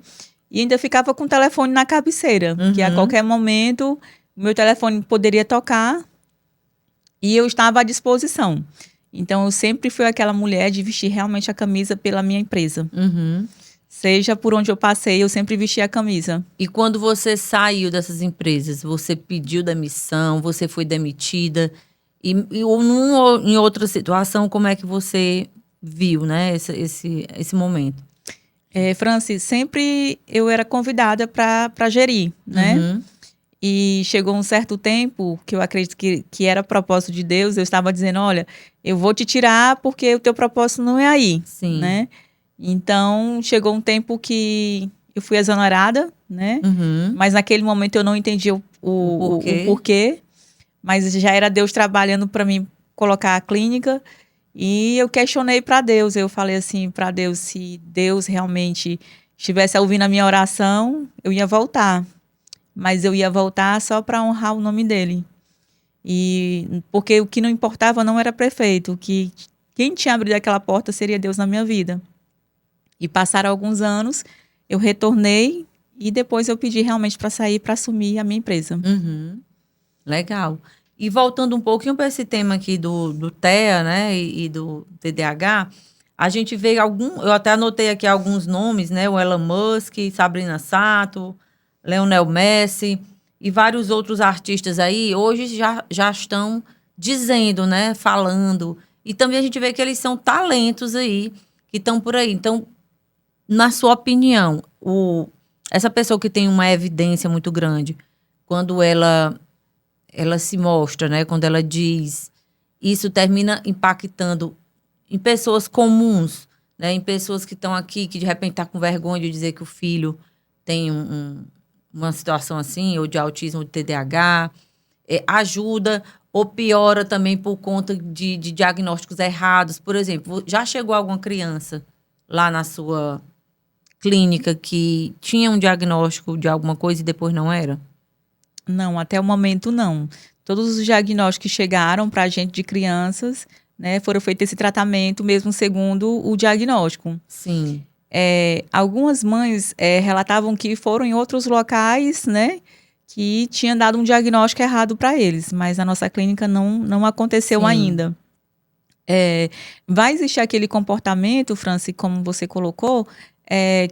Speaker 1: E ainda ficava com o telefone na cabeceira, que a qualquer momento o meu telefone poderia tocar e eu estava à disposição. Então, eu sempre fui aquela mulher de vestir realmente a camisa pela minha empresa. Seja por onde eu passei, eu sempre vesti a camisa.
Speaker 2: E quando você saiu dessas empresas, você pediu demissão, você foi demitida? Ou em outra situação, como é que você viu, né, esse momento?
Speaker 1: Franci, sempre eu era convidada para gerir, né? E chegou um certo tempo, que eu acredito que era propósito de Deus, eu estava dizendo, olha, eu vou te tirar porque o teu propósito não é aí,
Speaker 2: Sim.
Speaker 1: Né? Então, chegou um tempo que eu fui exonerada, né? Mas naquele momento eu não entendi o porquê. Mas já era Deus trabalhando para mim colocar a clínica. E eu questionei para Deus. Eu falei assim para Deus, se Deus realmente estivesse ouvindo a minha oração, eu ia voltar. mas eu ia voltar só para honrar o nome dele. E porque o que não importava não era prefeito, que quem tinha abrido aquela porta seria Deus na minha vida. E passaram alguns anos, eu retornei e depois eu pedi realmente para sair para assumir a minha empresa.
Speaker 2: Uhum. Legal. E voltando um pouquinho para esse tema aqui do TEA, né, e do TDAH, a gente vê eu até anotei aqui alguns nomes, né, o Elon Musk, Sabrina Sato, Lionel Messi e vários outros artistas aí, hoje já estão dizendo, né, falando. E também a gente vê que eles são talentos aí, que estão por aí. Então, na sua opinião, essa pessoa que tem uma evidência muito grande, quando ela se mostra, né? Quando ela diz, isso termina impactando em pessoas comuns, né? Em pessoas que estão aqui, que de repente estão com vergonha de dizer que o filho tem uma situação assim, ou de autismo, ou de TDAH, ajuda ou piora também por conta de diagnósticos errados. Por exemplo, já chegou alguma criança lá na sua clínica que tinha um diagnóstico de alguma coisa e depois não era?
Speaker 1: Não, até o momento não. Todos os diagnósticos que chegaram para a gente de crianças, né, foram feitos esse tratamento mesmo segundo o diagnóstico.
Speaker 2: Sim.
Speaker 1: Algumas mães relatavam que foram em outros locais, né, que tinham dado um diagnóstico errado para eles, mas na nossa clínica não aconteceu
Speaker 2: Sim.
Speaker 1: ainda. Vai existir aquele comportamento, Franci, como você colocou,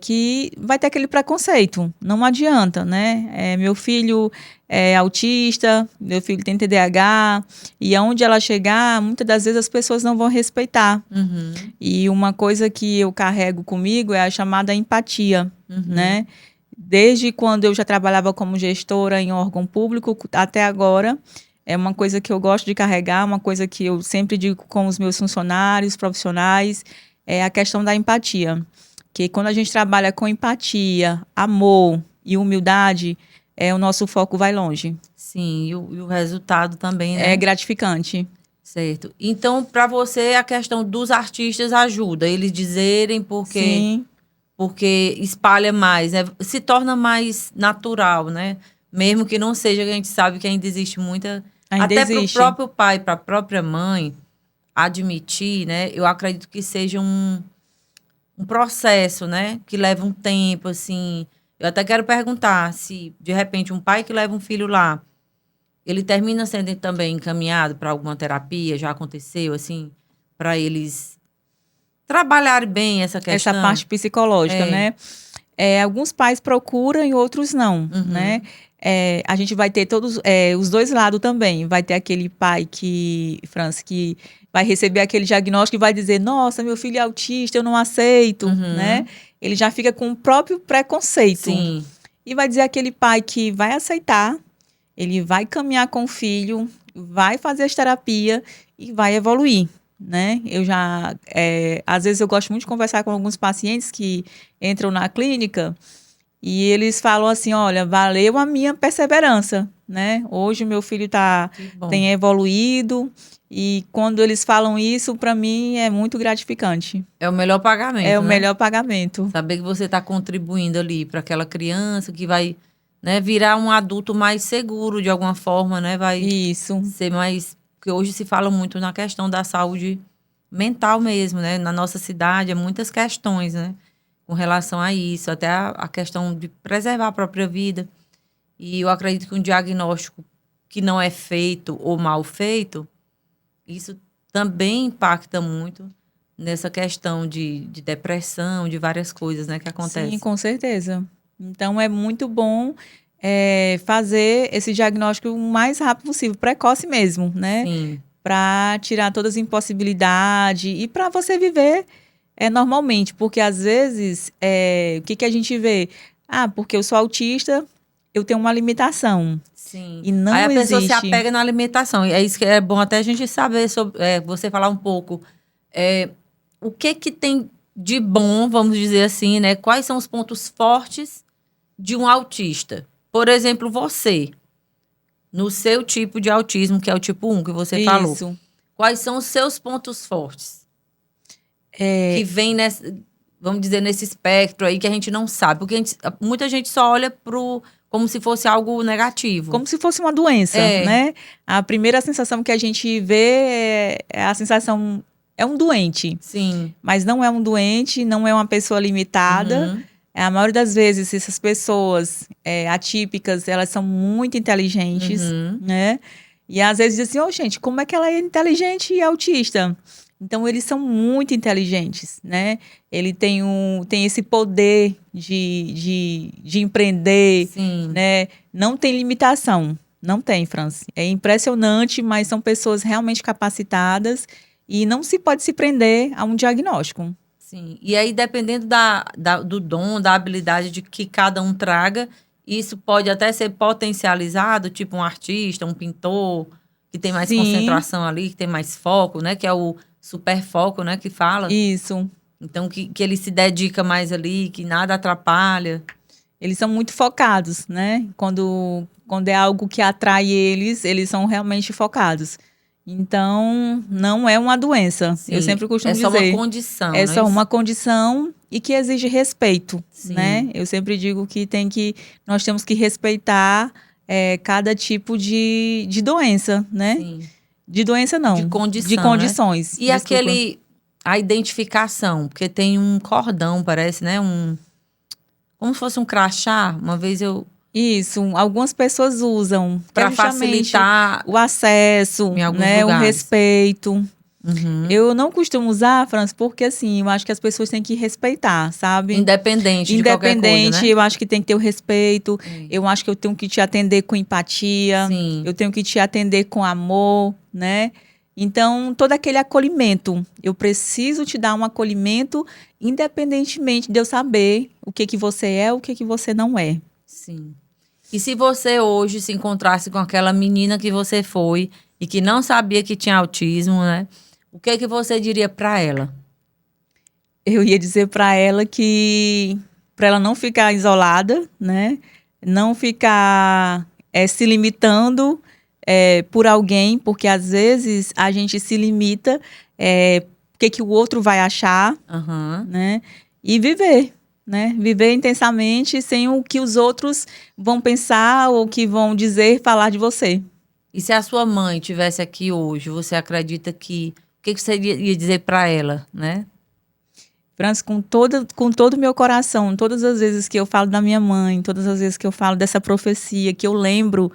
Speaker 1: que vai ter aquele preconceito. Não adianta, né? Meu filho é autista, meu filho tem TDAH, e aonde ela chegar, muitas das vezes as pessoas não vão respeitar.
Speaker 2: Uhum.
Speaker 1: E uma coisa que eu carrego comigo é a chamada empatia,
Speaker 2: Uhum.
Speaker 1: né? Desde quando eu já trabalhava como gestora em órgão público até agora, é uma coisa que eu gosto de carregar, uma coisa que eu sempre digo com os meus funcionários, profissionais, é a questão da empatia. Que quando a gente trabalha com empatia, amor e humildade, o nosso foco vai longe.
Speaker 2: Sim, e o resultado também, né?
Speaker 1: É gratificante.
Speaker 2: Certo. Então, para você, a questão dos artistas ajuda. Eles dizerem
Speaker 1: Sim,
Speaker 2: porque espalha mais, né? Se torna mais natural, né? Mesmo que não seja, a gente sabe que ainda existe muita...
Speaker 1: ainda
Speaker 2: Até para o
Speaker 1: existe.
Speaker 2: próprio pai, para a própria mãe, admitir, né? Eu acredito que seja um processo, né? Que leva um tempo, assim. Eu até quero perguntar se, de repente, um pai que leva um filho lá, ele termina sendo também encaminhado para alguma terapia, já aconteceu, assim, para eles trabalharem bem essa questão?
Speaker 1: Essa parte psicológica, né? Alguns pais procuram e outros não, né? A gente vai ter todos os dois lados também. Vai ter aquele pai França, que vai receber aquele diagnóstico e vai dizer, nossa, meu filho é autista, eu não aceito, né? Ele já fica com o próprio preconceito.
Speaker 2: Sim.
Speaker 1: E vai dizer aquele pai que vai aceitar, ele vai caminhar com o filho, vai fazer as terapias e vai evoluir, né? Às vezes eu gosto muito de conversar com alguns pacientes que entram na clínica e eles falam assim, olha, valeu a minha perseverança, né? Hoje meu filho tem evoluído e quando eles falam isso, para mim é muito gratificante.
Speaker 2: É o melhor pagamento,
Speaker 1: É o
Speaker 2: né?
Speaker 1: melhor pagamento.
Speaker 2: Saber que você está contribuindo ali para aquela criança que vai, né, virar um adulto mais seguro de alguma forma, né? Vai
Speaker 1: Isso.
Speaker 2: ser mais... Porque hoje se fala muito na questão da saúde mental mesmo, né? Na nossa cidade, há muitas questões, né? Com relação a isso, até a questão de preservar a própria vida. E eu acredito que um diagnóstico que não é feito ou mal feito, isso também impacta muito nessa questão de depressão, de várias coisas, né, que acontecem.
Speaker 1: Sim, com certeza. Então, é muito bom fazer esse diagnóstico o mais rápido possível, precoce mesmo, né?
Speaker 2: Sim.
Speaker 1: Para tirar todas as impossibilidades e para você viver normalmente. Porque, às vezes, o que a gente vê? Ah, porque eu sou autista, eu tenho uma limitação.
Speaker 2: Sim.
Speaker 1: E não
Speaker 2: Aí a pessoa se
Speaker 1: existe.
Speaker 2: apega na alimentação. E é isso que é bom até a gente saber sobre, você falar um pouco. O que tem de bom, vamos dizer assim, né? Quais são os pontos fortes de um autista? Por exemplo, você, no seu tipo de autismo, que é o tipo 1, que você falou.
Speaker 1: Isso.
Speaker 2: Quais são os seus pontos fortes? Que vem vamos dizer, nesse espectro aí que a gente não sabe. Porque muita gente só olha como se fosse algo negativo.
Speaker 1: Como se fosse uma doença, né? A primeira sensação que a gente vê é a sensação... É um doente.
Speaker 2: Sim.
Speaker 1: Mas não é um doente, não é uma pessoa limitada. A maioria das vezes, essas pessoas atípicas, elas são muito inteligentes, né? E às vezes dizem assim, gente, como é que ela é inteligente e autista? Então, eles são muito inteligentes, né? Ele tem esse poder de empreender,
Speaker 2: Sim.
Speaker 1: né? Não tem limitação. Não tem, Franci. É impressionante, mas são pessoas realmente capacitadas e não se pode se prender a um diagnóstico.
Speaker 2: Sim. E aí, dependendo do dom, da habilidade de que cada um traga, isso pode até ser potencializado, tipo um artista, um pintor, que tem mais concentração ali, que tem mais foco, né? Que é o superfoco, né? Que fala.
Speaker 1: Isso.
Speaker 2: Então, que ele se dedica mais ali, que nada atrapalha.
Speaker 1: Eles são muito focados, né? Quando é algo que atrai eles são realmente focados. Então, não é uma doença. Sim, eu sempre costumo dizer.
Speaker 2: É só uma condição,
Speaker 1: É só uma condição e que exige respeito, né? Eu sempre digo que nós temos que respeitar cada tipo de doença, né?
Speaker 2: Sim.
Speaker 1: De doença não.
Speaker 2: De condição,
Speaker 1: de condições.
Speaker 2: Né? E a identificação, porque tem um cordão, parece, né? Como se fosse um crachá. Uma vez
Speaker 1: Isso, algumas pessoas usam
Speaker 2: para facilitar
Speaker 1: o acesso, né, o respeito. Eu não costumo usar, França, porque assim, eu acho que as pessoas têm que respeitar, sabe?
Speaker 2: Independente de qualquer coisa, né?
Speaker 1: Eu acho que tem que ter o respeito. Eu acho que eu tenho que te atender com empatia.
Speaker 2: Sim.
Speaker 1: Eu tenho que te atender com amor, né? Então, todo aquele acolhimento, eu preciso te dar um acolhimento, independentemente de eu saber o que você é, o que você não é.
Speaker 2: Sim. E se você hoje se encontrasse com aquela menina que você foi e que não sabia que tinha autismo, né? O que você diria para ela?
Speaker 1: Eu ia dizer para ela que para ela não ficar isolada, né? Não ficar se limitando por alguém, porque às vezes a gente se limita o que o outro vai achar, né? E viver. Né? Viver intensamente sem o que os outros vão pensar ou que vão dizer, falar de você.
Speaker 2: E se a sua mãe estivesse aqui hoje, você acredita que... O que você ia dizer para ela, né?
Speaker 1: França, com todo o meu coração, todas as vezes que eu falo da minha mãe, todas as vezes que eu falo dessa profecia, que eu lembro,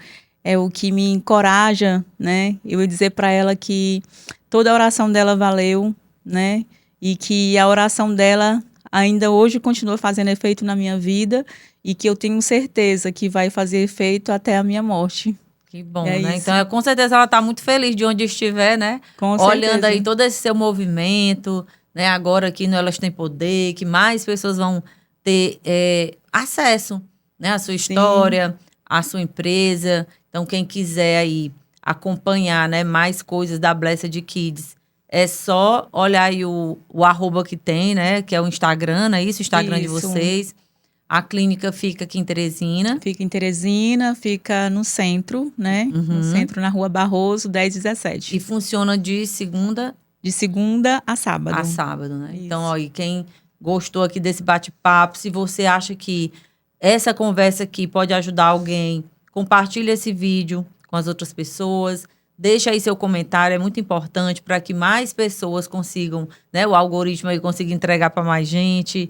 Speaker 1: o que me encoraja, né? Eu ia dizer para ela que toda a oração dela valeu, né? E que a oração dela ainda hoje continua fazendo efeito na minha vida e que eu tenho certeza que vai fazer efeito até a minha morte.
Speaker 2: Que bom, né? Isso. Então, com certeza ela está muito feliz de onde estiver, né?
Speaker 1: Com
Speaker 2: olhando
Speaker 1: certeza.
Speaker 2: Aí todo esse seu movimento, né? Agora aqui no Elas Têm Poder, que mais pessoas vão ter acesso, né? À sua história, à sua empresa. Então, quem quiser aí acompanhar, né, mais coisas da Blessed Kids, é só olhar aí o arroba que tem, né? Que é o Instagram, não é isso? O Instagram de vocês. A clínica fica aqui em Teresina.
Speaker 1: Fica em Teresina, fica no centro, né? No centro, na Rua Barroso, 1017.
Speaker 2: E funciona de segunda?
Speaker 1: De segunda a sábado.
Speaker 2: A sábado, né? Isso. Então, ó, e quem gostou aqui desse bate-papo, se você acha que essa conversa aqui pode ajudar alguém, compartilha esse vídeo com as outras pessoas. Deixa aí seu comentário, é muito importante para que mais pessoas consigam, né? O algoritmo aí consiga entregar para mais gente.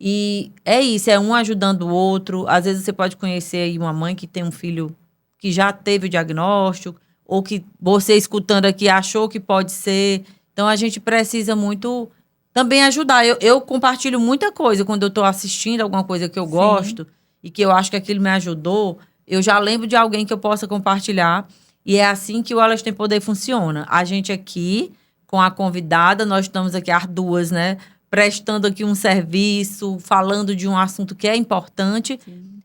Speaker 2: E é isso, é um ajudando o outro. Às vezes você pode conhecer aí uma mãe que tem um filho que já teve o diagnóstico, ou que você escutando aqui achou que pode ser. Então a gente precisa muito também ajudar. Eu compartilho muita coisa quando eu estou assistindo alguma coisa que eu gosto e que eu acho que aquilo me ajudou. Eu já lembro de alguém que eu possa compartilhar. E é assim que o Elas Têm Poder funciona. A gente aqui, com a convidada, nós estamos aqui as duas, né? Prestando aqui um serviço, falando de um assunto que é importante.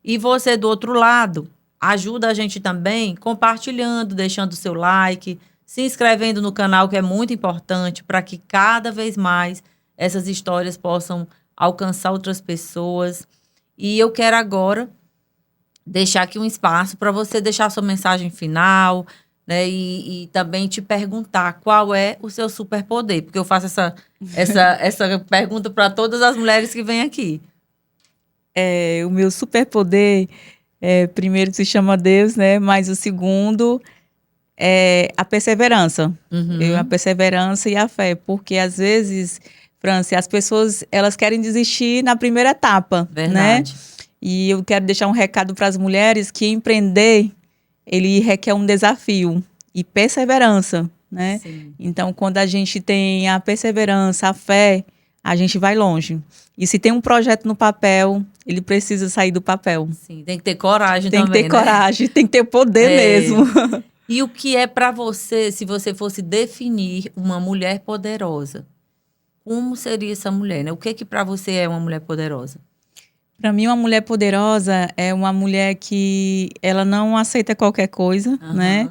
Speaker 2: E você, do outro lado, ajuda a gente também compartilhando, deixando o seu like, se inscrevendo no canal, que é muito importante, para que cada vez mais essas histórias possam alcançar outras pessoas. E eu quero agora deixar aqui um espaço para você deixar sua mensagem final, né? E também te perguntar qual é o seu superpoder. Porque eu faço essa pergunta para todas as mulheres que vêm aqui.
Speaker 1: O meu superpoder Primeiro se chama Deus, né? Mas o segundo é a perseverança. A perseverança e a fé. Porque às vezes, Franci, as pessoas elas querem desistir na primeira etapa, né?
Speaker 2: Verdade.
Speaker 1: E eu quero deixar um recado para as mulheres que empreender, ele requer um desafio e perseverança, né?
Speaker 2: Sim.
Speaker 1: Então, quando a gente tem a perseverança, a fé, a gente vai longe. E se tem um projeto no papel, ele precisa sair do papel.
Speaker 2: Sim, tem que ter coragem
Speaker 1: Tem
Speaker 2: também,
Speaker 1: que ter
Speaker 2: né?
Speaker 1: coragem, tem que ter poder mesmo.
Speaker 2: E o que é para você, se você fosse definir uma mulher poderosa? Como seria essa mulher, né? O que para você é uma mulher poderosa?
Speaker 1: Para mim, uma mulher poderosa é uma mulher que ela não aceita qualquer coisa, né?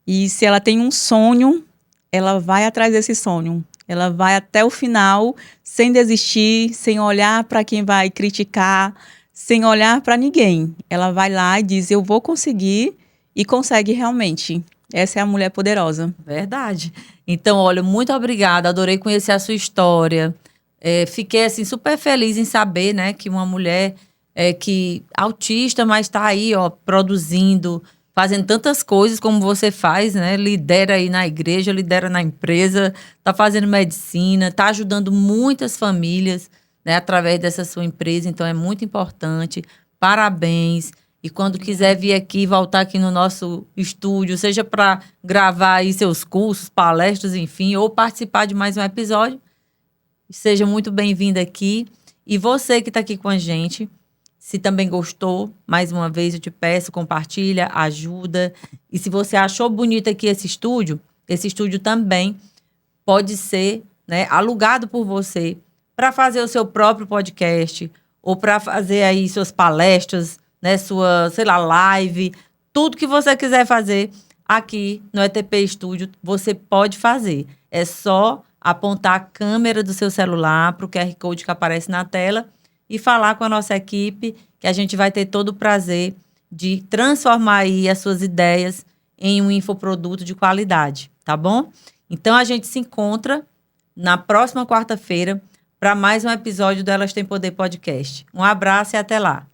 Speaker 1: E se ela tem um sonho, ela vai atrás desse sonho. Ela vai até o final, sem desistir, sem olhar para quem vai criticar, sem olhar para ninguém. Ela vai lá e diz: eu vou conseguir, e consegue realmente. Essa é a mulher poderosa.
Speaker 2: Verdade. Então, olha, muito obrigada. Adorei conhecer a sua história. Fiquei, assim, super feliz em saber, né, que uma mulher que autista, mas está aí, ó, produzindo, fazendo tantas coisas como você faz, né? Lidera aí na igreja, lidera na empresa, está fazendo medicina, está ajudando muitas famílias, né, através dessa sua empresa. Então, é muito importante. Parabéns. E quando quiser vir aqui, voltar aqui no nosso estúdio, seja para gravar aí seus cursos, palestras, enfim, ou participar de mais um episódio, seja muito bem-vinda aqui. E você que está aqui com a gente, se também gostou, mais uma vez eu te peço, compartilha, ajuda. E se você achou bonito aqui esse estúdio também pode ser, né, alugado por você para fazer o seu próprio podcast ou para fazer aí suas palestras, né, sua, sei lá, live, tudo que você quiser fazer aqui no ETP Studio, você pode fazer. É só apontar a câmera do seu celular para o QR Code que aparece na tela e falar com a nossa equipe, que a gente vai ter todo o prazer de transformar aí as suas ideias em um infoproduto de qualidade, tá bom? Então, a gente se encontra na próxima quarta-feira para mais um episódio do Elas Têm Poder Podcast. Um abraço e até lá.